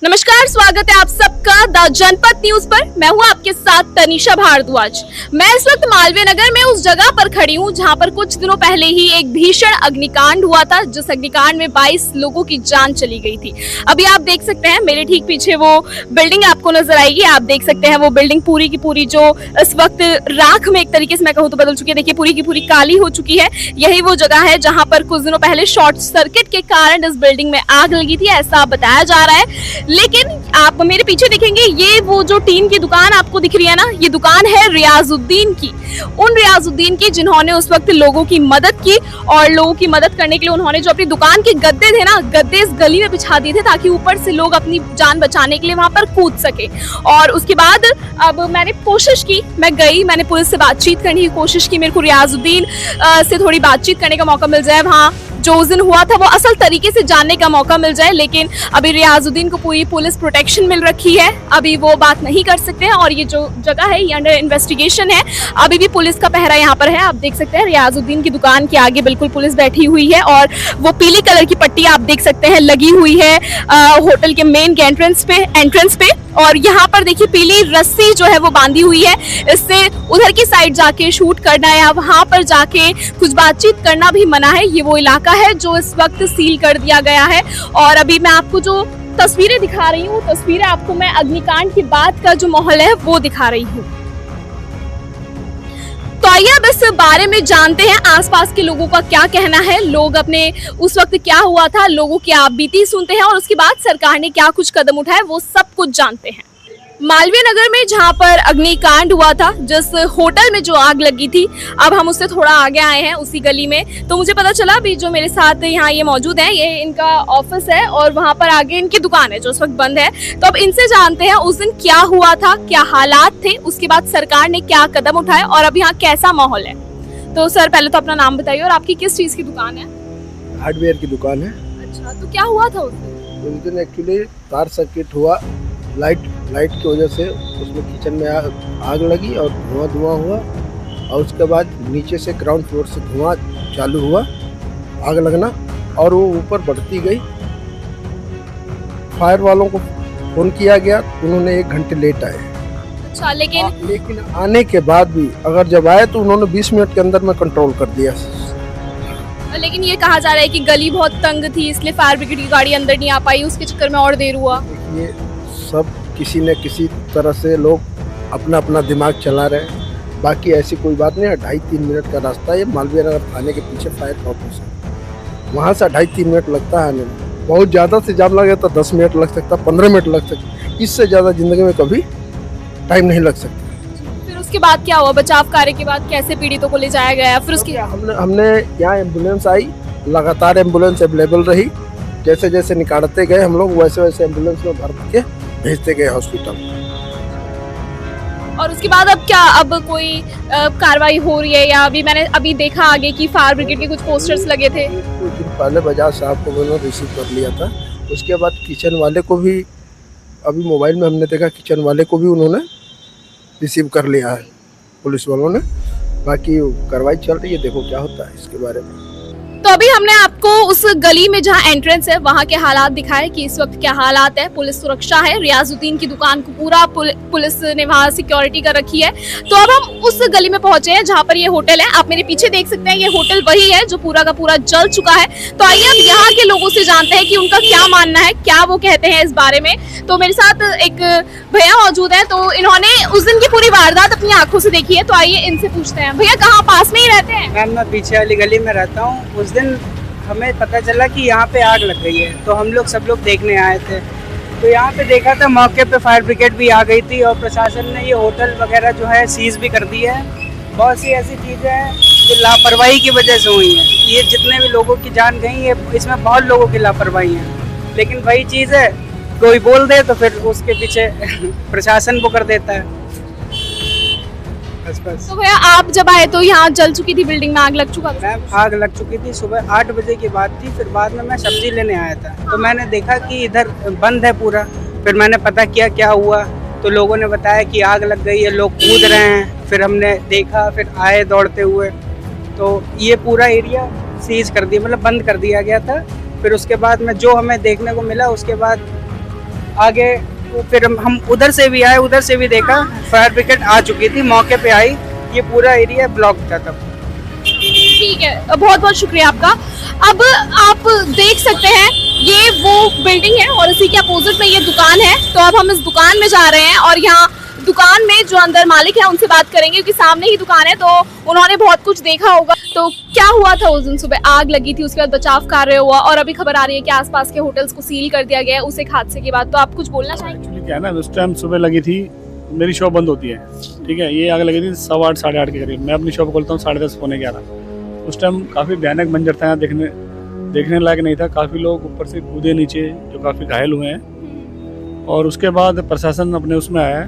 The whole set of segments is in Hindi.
नमस्कार, स्वागत है आप सबका द जनपद न्यूज पर। मैं हूं आपके साथ तनिषा भारद्वाज। मैं इस वक्त मालवीय नगर में उस जगह पर खड़ी हूं जहां पर कुछ दिनों पहले ही एक भीषण अग्निकांड हुआ था, जिस अग्निकांड में 22 लोगों की जान चली गई थी। अभी आप देख सकते हैं मेरे ठीक पीछे वो बिल्डिंग आपको नजर आएगी। आप देख सकते हैं वो बिल्डिंग पूरी की पूरी जो इस वक्त राख में एक तरीके से मैं कहूँ तो बदल चुकी है। देखिए पूरी की पूरी काली हो चुकी है। यही वो जगह है जहाँ पर कुछ दिनों पहले शॉर्ट सर्किट के कारण इस बिल्डिंग में आग लगी थी, ऐसा बताया जा रहा है। लेकिन आप मेरे पीछे देखेंगे, ये वो जो टीन की दुकान आपको दिख रही है ना, ये दुकान है रियाजुद्दीन की। उन रियाजुद्दीन की जिन्होंने उस वक्त लोगों की मदद की, और लोगों की मदद करने के लिए उन्होंने जो अपनी दुकान के गद्दे थे ना, गद्दे इस गली में बिछा दिए थे ताकि ऊपर से लोग अपनी जान बचाने के लिए वहां पर कूद सके। और उसके बाद अब मैंने कोशिश की, मैं गई, मैंने पुलिस से बातचीत करने की कोशिश की। मेरे को रियाजुद्दीन से थोड़ी बातचीत करने का मौका मिल जाए, वहाँ जो उस दिन हुआ था वो असल तरीके से जानने का मौका मिल जाए। लेकिन अभी रियाजुद्दीन को पूरी पुलिस प्रोटेक्शन मिल रखी है, अभी वो बात नहीं कर सकते हैं। और ये जो जगह है ये अंडर इन्वेस्टिगेशन है, अभी भी पुलिस का पहरा यहाँ पर है। आप देख सकते हैं रियाजुद्दीन की दुकान के आगे बिल्कुल पुलिस बैठी हुई है, और वो पीली कलर की पट्टी आप देख सकते हैं लगी हुई है होटल के मेन एंट्रेंस पे। और यहाँ पर देखिए पीली रस्सी जो है वो बांधी हुई है, इससे उधर की साइड जाके शूट करना या वहां पर जाके कुछ बातचीत करना भी मना है। ये वो इलाका है जो इस वक्त सील कर दिया गया है। और अभी मैं आपको जो तस्वीरें दिखा रही हूँ, तस्वीरें आपको मैं अग्निकांड के बाद का जो माहौल है वो दिखा रही हूँ। तो आइए अब इस बारे में जानते हैं आसपास के लोगों का क्या कहना है, लोग अपने उस वक्त क्या हुआ था, लोगों की आप बीती सुनते हैं, और उसके बाद सरकार ने क्या कुछ कदम उठाए वो सब कुछ जानते हैं। मालवीय नगर में जहां पर अग्निकांड हुआ था, जिस होटल में जो आग लगी थी, अब हम उससे थोड़ा आगे आए हैं उसी गली में। तो मुझे पता चला अभी जो मेरे साथ यहाँ ये मौजूद है, ये इनका ऑफिस है और वहां पर आगे इनकी दुकान है जो उस वक्त बंद है। तो अब इनसे जानते हैं उस दिन क्या हुआ था, क्या हालात थे, उसके बाद सरकार ने क्या कदम उठाए और अब यहाँ कैसा माहौल है। तो सर पहले तो अपना नाम बताइए और आपकी किस चीज की दुकान है? हार्डवेयर की दुकान है। अच्छा, तो क्या हुआ था उस दिन एक्चुअली तार सर्किट हुआ, लाइट की वजह से उसमें किचन में आग लगी और धुआं हुआ। और उसके बाद नीचे से ग्राउंड फ्लोर से धुआं चालू हुआ, आग लगना, और वो ऊपर बढ़ती गई। फायर वालों को फोन किया गया, उन्होंने 1 घंटे लेट आए। अच्छा, लेकिन आने के बाद भी अगर जब आए तो उन्होंने 20 मिनट के अंदर में कंट्रोल कर दिया। लेकिन ये कहा जा रहा है कि गली बहुत तंग थी, इसलिए फायर ब्रिगेड की गाड़ी अंदर नहीं आ पाई, उसके चक्कर में और देर हुआ। ये सब किसी न किसी तरह से लोग अपना अपना दिमाग चला रहे हैं, बाकी ऐसी कोई बात नहीं है। 2.5-3 मिनट का रास्ता है, मालवीय नगर थाने के पीछे फायर ऑफिस है, वहाँ से 2.5-3 मिनट लगता है आने में। बहुत ज़्यादा से जाम लगे तो 10 मिनट लग सकता, 15 मिनट लग सकता, इससे ज़्यादा ज़िंदगी में कभी टाइम नहीं लग सकता। फिर उसके बाद क्या हुआ? बचाव कार्य के बाद कैसे पीड़ितों को ले जाया गया? फिर उसके हमने यहाँ एम्बुलेंस आई, लगातार एम्बुलेंस अवेलेबल रही। जैसे जैसे निकालते गए हम लोग, वैसे वैसे एम्बुलेंस में भर के भेजते गए हॉस्पिटल। और उसके बाद अब क्या, अब कोई कार्रवाई हो रही है? या अभी देखा आगे कि फायर ब्रिगेड के कुछ पोस्टर्स लगे थे। कुछ दिन पहले बजाज साहब को मैंने रिसीव कर लिया था। उसके बाद किचन वाले को भी अभी मोबाइल में हमने देखा, किचन वाले को भी उन्होंने रिसीव कर लिया है पुलिस वालों ने। बाकी कार्रवाई चल रही है, देखो क्या होता है इसके बारे में। तो अभी हमने आपको उस गली में जहां एंट्रेंस है वहां के हालात दिखाए कि इस वक्त क्या हालात है। पुलिस सुरक्षा है, रियाजुद्दीन की दुकान को पूरा पुलिस ने वहां सिक्योरिटी कर रखी है। तो अब हम उस गली में पहुंचे हैं जहां पर ये होटल है। आप मेरे पीछे देख सकते हैं, ये होटल वही है जो पूरा का पूरा जल चुका है। तो आइए अब यहाँ के लोगों से जानते हैं कि उनका क्या मानना है, क्या वो कहते हैं इस बारे में। तो मेरे साथ एक भैया मौजूद है, तो इन्होंने उस दिन की पूरी वारदात अपनी आंखों से देखी है। तो आइए इनसे पूछते हैं। भैया कहाँ, पास में ही रहते हैं? मैम मैं पीछे वाली गली में रहता हूँ। उस दिन हमें पता चला कि यहाँ पे आग लग गई है, तो हम लोग सब लोग देखने आए थे। तो यहाँ पे देखा था, मौके पे फायर ब्रिगेड भी आ गई थी, और प्रशासन ने ये होटल वगैरह जो है सीज भी कर दिया है। बहुत सी ऐसी चीज़ें हैं जो लापरवाही की वजह से हुई हैं। ये जितने भी लोगों की जान गई है, इसमें बहुत लोगों की लापरवाही है। लेकिन वही चीज़ है, कोई बोल दे तो फिर उसके पीछे प्रशासन वो कर देता है। बस। तो भैया आप जब आए तो यहाँ जल चुकी थी, बिल्डिंग में आग लग चुका था? मैम आग लग चुकी थी, सुबह 8 बजे की बात थी। फिर बाद में मैं सब्जी लेने आया था, तो मैंने देखा कि इधर बंद है पूरा। फिर मैंने पता किया क्या हुआ, तो लोगों ने बताया कि आग लग गई है, लोग कूद रहे हैं। फिर हमने देखा, फिर आए दौड़ते हुए, तो ये पूरा एरिया सीज कर दिया, मतलब बंद कर दिया गया था। फिर उसके बाद में जो हमें देखने को मिला, उसके बाद आगे फिर हम उधर से भी आए, उधर से भी देखा, फायर ब्रिगेड आ चुकी थी, मौके पे आई, ये पूरा एरिया ब्लॉक था तब। ठीक है, बहुत बहुत शुक्रिया आपका। अब आप देख सकते हैं ये वो बिल्डिंग है और इसी के अपोजिट में ये दुकान है। तो अब हम इस दुकान में जा रहे हैं और यहाँ दुकान में जो अंदर मालिक है उनसे बात करेंगे, क्योंकि सामने ही दुकान है तो उन्होंने बहुत कुछ देखा होगा। तो क्या हुआ था उस दिन? सुबह आग लगी थी, उसके बाद बचाव कार्य हुआ और अभी खबर आ रही है कि आसपास के होटल्स को सील कर दिया गया है उस एक हादसे के बाद। तो आप कुछ बोलना चाहेंगे? एक्चुअली क्या है ना, उस टाइम सुबह लगी थी, मेरी शॉप बंद होती है, ठीक है, ये आग लगी थी 8:15 साढ़े 8 के करीब। मैं अपनी शॉप खोलता हूँ 10:30 पौने 11। उस टाइम काफ़ी भयानक मंजर था, यहाँ देखने लायक नहीं था। काफ़ी लोग ऊपर से कूदे नीचे, जो काफ़ी घायल हुए हैं। और उसके बाद प्रशासन अपने उसमें आया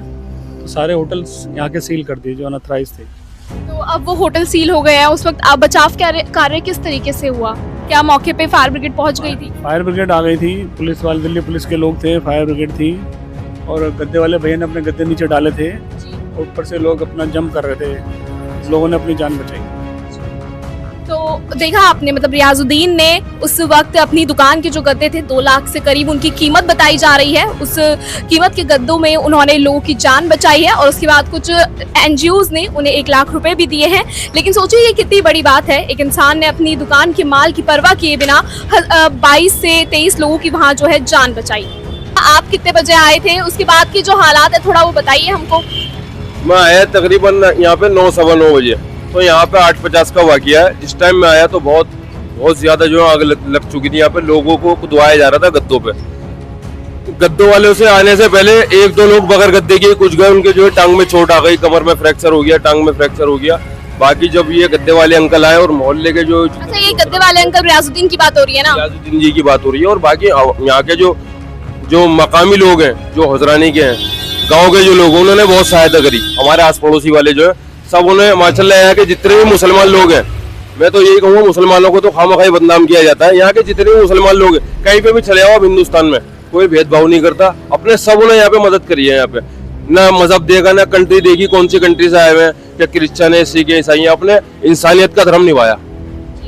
तो सारे होटल्स यहाँ के सील कर दिए जो अनऑथराइज थे। तो अब वो होटल सील हो गया है। उस वक्त आप बचाव कार्य किस तरीके से हुआ? क्या मौके पे फायर ब्रिगेड पहुंच गई थी? फायर ब्रिगेड आ गई थी, पुलिस वाले, दिल्ली पुलिस के लोग थे, फायर ब्रिगेड थी और गद्दे वाले भैया ने अपने गद्दे नीचे डाले थे। ऊपर से लोग अपना जंप कर रहे थे, लोगों ने अपनी जान बचाई। तो देखा आपने, मतलब रियाजुद्दीन ने उस वक्त अपनी दुकान के जो गद्दे थे 2 लाख से करीब उनकी कीमत बताई जा रही है। उस कीमत के गद्दों में उन्होंने लोगों की जान बचाई है और उसके बाद कुछ एनजीओज ने उन्हें 1 लाख रुपए भी दिए हैं। लेकिन सोचिए ये कितनी बड़ी बात है, एक इंसान ने अपनी दुकान के माल की परवाह किए बिना 22 से 23 लोगों की वहाँ जो है जान बचाई। आप कितने बजे आए थे? उसके बाद की जो हालात है थोड़ा वो बताइए हमको। मैं आया तकरीबन यहाँ पे 9 सवा 9 बजे, तो यहाँ पे 8:50 का वाकया है। जिस टाइम मैं आया तो बहुत ज्यादा जो है आग लग चुकी थी। यहाँ पे लोगों को कुदवाया जा रहा था गद्दों पे। गद्दों वाले से आने से पहले 1-2 लोग बगैर गद्दे के कुछ गए, उनके जो है टांग में चोट आ गई, कमर में फ्रैक्चर हो गया, टांग में फ्रैक्चर हो गया। बाकी जब ये गद्दे वाले अंकल आए और मोहल्ले के जो, अच्छा, ये गद्दे वाले अंकल रियाजुद्दीन की बात हो रही है ना? रियाजुद्दीन जी की बात हो रही है। और बाकी यहाँ के जो मकामी लोग हैं, जो हजरानी के हैं, गाँव के जो लोग, उन्होंने बहुत सहायता करी। हमारे आस पड़ोसी वाले जो है सब, उन्हें माशाल्लाह यहाँ के जितने भी मुसलमान लोग हैं, मैं तो यही कहूँगा मुसलमानों को तो खामखाई बदनाम किया जाता है। यहाँ के जितने भी मुसलमान लोग हैं, कहीं पे भी चले आओ हिंदुस्तान में, कोई भेदभाव नहीं करता। अपने सब उन्हें यहाँ पे मदद करी है। यहाँ पे ना मजहब देगा ना कंट्री देगी, कौन सी कंट्री से आए हुए हैं, क्या क्रिश्चियन है, सिख है, ईसाई है, अपने इंसानियत का धर्म निभाया।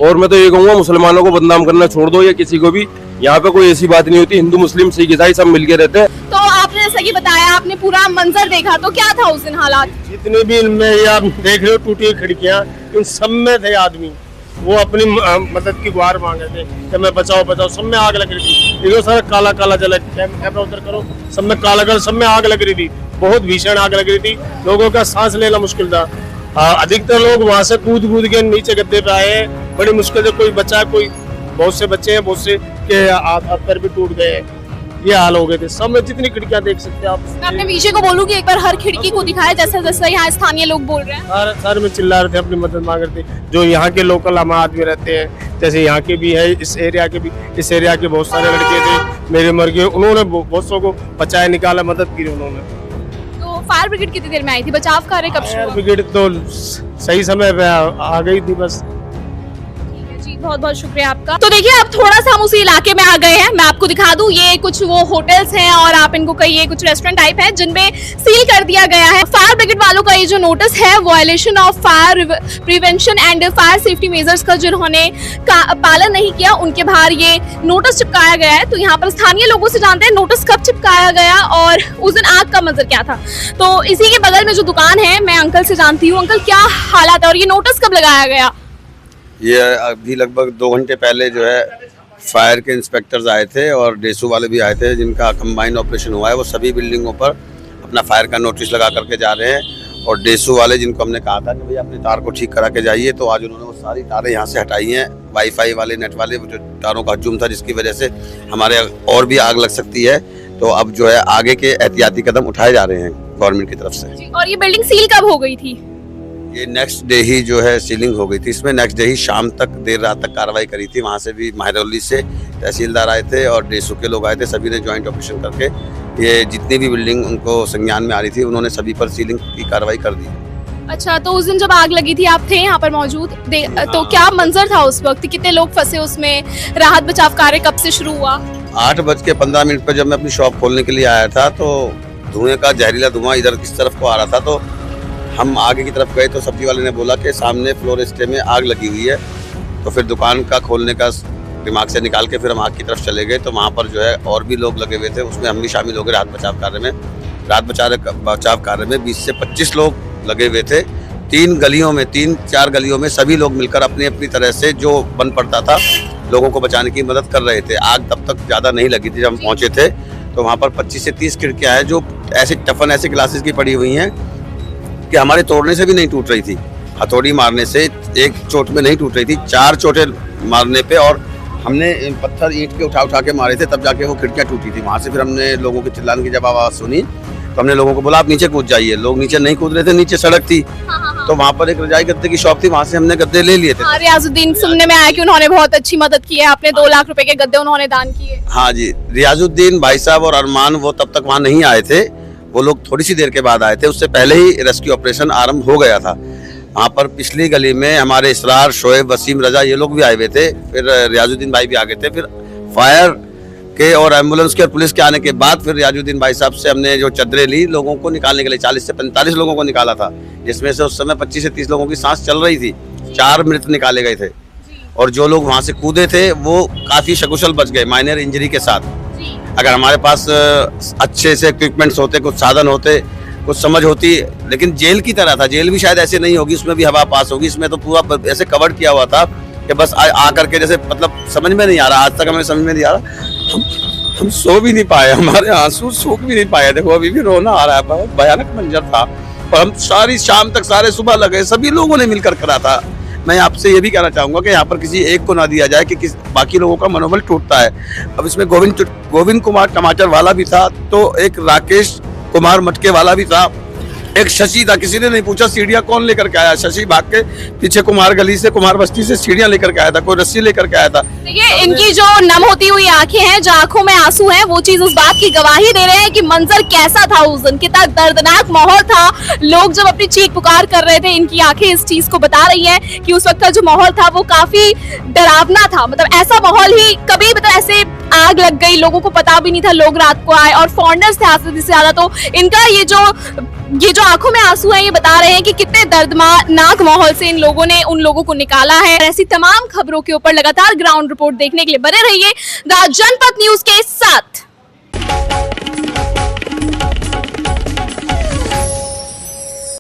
और मैं तो ये कहूँगा मुसलमानों को बदनाम करना छोड़ दो, या किसी को भी। यहाँ पे कोई ऐसी बात नहीं होती, हिंदू मुस्लिम सिख ईसाई सब मिलके रहते हैं। तो आपने जैसा कि बताया, आपने पूरा मंजर देखा, तो क्या था उस दिन हालात? जितने भी इनमें ये आप देख रहे हो टूटी हुई खिड़कियां, इन सब में थे आदमी, वो अपनी मदद की गुहार मांग रहे थे कि मैं बचाओ बचाओ। सब में आग लग रही थी, देखो सारा काला काला जला, कैमरा उधर करो, सब में काला काला, सब में आग लग रही थी। बहुत भीषण आग लग रही थी, लोगों का सांस लेना मुश्किल था। अधिकतर लोग वहां से कूद के नीचे गद्दे पे आए, बड़ी मुश्किल से कोई बचा, कोई बहुत से बच्चे हैं, बहुत से के हाथ पैर भी टूट गए, ये हाल हो गए थे। सब में जितनी खिड़कियां देख सकते हैं आप। मैं अपने विजय को बोलूं कि एक बार हर खिड़की को दिखाए, जैसे जैसे यहाँ स्थानीय लोग बोल रहे हैं। सर में चिल्ला रहे थे, अपनी मदद मांग रहे थे। जो यहाँ के लोकल हम आदमी रहते हैं, जैसे यहाँ के भी है, इस एरिया के बहुत सारे लड़के थे मेरे उम्र के, उन्होंने बहुत सौ को बचाया, निकाला, मदद की उन्होंने। तो फायर ब्रिगेड कितनी देर में आई थी? बचाव कार्य कब शुरू फायर हुआ? ब्रिगेड तो सही समय पे आ गई थी बस। जी, बहुत बहुत शुक्रिया आपका। तो देखिए, अब थोड़ा सा हम उसी इलाके में आ गए हैं। मैं आपको दिखा दूं, ये कुछ वो होटल्स हैं और आप इनको कहिए कुछ रेस्टोरेंट टाइप है, जिनमें सील कर दिया गया है। फायर ब्रिगेड वालों का ये जो नोटिस है, violation of fire prevention and fire safety measures का जिन्होंने पालन नहीं किया, उनके बाहर ये नोटिस चिपकाया गया है। तो यहाँ पर स्थानीय लोगों से जानते हैं नोटिस कब चिपकाया गया और उस दिन आग का मंजर क्या था। तो इसी के बगल में जो दुकान है, मैं अंकल से जानती हूँ। अंकल, क्या हालात है और ये नोटिस कब लगाया गया? ये अभी लगभग 2 घंटे पहले जो है फायर के इंस्पेक्टर्स आए थे और डेसू वाले भी आए थे, जिनका कंबाइंड ऑपरेशन हुआ है। वो सभी बिल्डिंगों पर अपना फायर का नोटिस लगा करके जा रहे हैं। और डेसू वाले, जिनको हमने कहा था कि भैया अपनी तार को ठीक करा के जाइए, तो आज उन्होंने वो सारी तारें यहाँ से हटाई हैं। वाईफाई वाले, नेट वाले जो तारों का हजूम था, जिसकी वजह से हमारे और भी आग लग सकती है। तो अब जो है आगे के एहतियाती कदम उठाए जा रहे हैं गवर्नमेंट की तरफ से। और ये बिल्डिंग सील कब हो गई थी? ये नेक्स्ट डे ही जो है सीलिंग हो गई थी। इसमें नेक्स्ट डे ही शाम तक, देर रात तक कार्रवाई करी थी। वहाँ से भी महरौली से तहसीलदार आए थे और डेसू के लोग आए थे। सभी ने ज्वाइंट ऑपरेशन करके ये जितनी भी बिल्डिंग उनको संज्ञान में आ रही थी, उन्होंने सभी पर सीलिंग की कार्रवाई कर दी। अच्छा, तो उस दिन जब आग लगी थी आप थे यहाँ पर मौजूद? तो क्या मंजर था उस वक्त? कितने लोग फंसे उसमें? राहत बचाव कार्य कब से शुरू हुआ? 8:15 पर जब मैं अपनी शॉप खोलने के लिए आया था, तो धुएं का जहरीला धुआं इधर किस तरफ को आ रहा था। तो हम आगे की तरफ गए तो सब्जी वाले ने बोला कि सामने फ्लोर स्टे में आग लगी हुई है। तो फिर दुकान का खोलने का दिमाग से निकाल के फिर हम आग की तरफ चले गए, तो वहाँ पर जो है और भी लोग लगे हुए थे, उसमें हम भी शामिल हो गए राहत बचाव कार्य में। राहत बचाव कार्य में 20 से 25 लोग लगे हुए थे। 3-4 गलियों में सभी लोग मिलकर अपनी अपनी तरह से जो बन पड़ता था लोगों को बचाने की मदद कर रहे थे। आग तब तक ज़्यादा नहीं लगी थी। जब हम पहुँचे थे तो वहाँ पर 25 से 30 खिड़कियाँ हैं जो ऐसे टफन ऐसे ग्लासेस की पड़ी हुई हैं कि हमारे तोड़ने से भी नहीं टूट रही थी। हथौड़ी मारने से एक चोट में नहीं टूट रही थी, 4 चोटें मारने पे, और हमने पत्थर ईंट के उठा के मारे थे, तब जाके वो खिड़कियाँ टूटी थी। वहाँ से फिर हमने लोगों के चिल्लाने की जब आवाज़ सुनी तो हमने लोगों को बोला आप नीचे कूद जाइए। लोग नीचे नहीं कूद रहे थे, नीचे सड़क थी। तो वहाँ पर एक रजाई गद्दे की शॉप थी, वहाँ से हमने गद्दे ले लिए थे। रियाजुद्दीन, सुनने में आया कि उन्होंने बहुत अच्छी मदद की है, आपने 2 लाख रुपए के गद्दे उन्होंने दान किए। हाँ जी, रियाजुद्दीन भाई साहब और अरमान वो तब तक वहाँ नहीं आए थे, वो लोग थोड़ी सी देर के बाद आए थे। उससे पहले ही रेस्क्यू ऑपरेशन आरंभ हो गया था। वहाँ पर पिछली गली में हमारे इसरार, शोएब, वसीम, रजा ये लोग भी आए हुए थे, फिर रियाजुद्दीन भाई भी आ गए थे। फिर फायर के और एम्बुलेंस के और पुलिस के आने के बाद फिर रियाजुद्दीन भाई साहब से हमने जो चदरें ली लोगों को निकालने के लिए, 40 से 45 लोगों को निकाला था, जिसमें से उस समय 25 से 30 लोगों की सांस चल रही थी। 4 मृत निकाले गए थे और जो लोग वहाँ से कूदे थे वो काफ़ी सकुशल बच गए माइनर इंजरी के साथ। अगर हमारे पास अच्छे से इक्विपमेंट्स होते, कुछ साधन होते, कुछ समझ होती, लेकिन जेल की तरह था। जेल भी शायद ऐसे नहीं होगी, उसमें भी हवा पास होगी। इसमें तो पूरा ऐसे कवर किया हुआ था कि बस आ करके जैसे, मतलब समझ में नहीं आ रहा, आज तक हमें समझ में नहीं आ रहा। हम सो भी नहीं पाए, हमारे आंसू सूख भी नहीं पाए। देखो अभी भी रोना आ रहा है, बहुत भयानक मंजर था। और हम सारी शाम तक, सारे सुबह लगे, सभी लोगों ने मिलकर करा था। मैं आपसे ये भी कहना चाहूँगा कि यहाँ पर किसी एक को ना दिया जाए कि बाकी लोगों का मनोबल टूटता है। अब इसमें गोविंद कुमार टमाटर वाला भी था, तो एक राकेश कुमार मटके वाला भी था, एक शशि था। किसी ने नहीं पूछा सीढ़ियाँ कौन लेकर के आया। शशि भाग के पीछे कुमार गली से, कुमार बस्ती से सीढ़ियाँ लेकर के आया था, कोई रस्सी लेकर के आया था। देखिए, इनकी जो नम होती हुई आंखें हैं, जो आंखों में आंसू हैं, वो चीज उस बात की गवाही दे रहे हैं कि मंजर कैसा था उस दिन, कितना दर्दनाक माहौल था। लोग जब अपनी चीख पुकार कर रहे थे, इनकी आंखें इस चीज को बता रही हैं कि उस वक्त का जो माहौल था वो काफी डरावना था। मतलब ऐसा माहौल ही कभी, मतलब ऐसे आग लग गई, लोगों को पता भी नहीं था, लोग रात को आए और फॉरनर्स थे आधे से ज्यादा। तो इनका ये जो आंखों में आंसू है, ये बता रहे हैं कि कितने दर्दनाक माहौल से इन लोगों ने उन लोगों को निकाला है। ऐसी तमाम खबरों के ऊपर लगातार ग्राउंड रिपोर्ट देखने के लिए बने रहिए द जनपद न्यूज के साथ।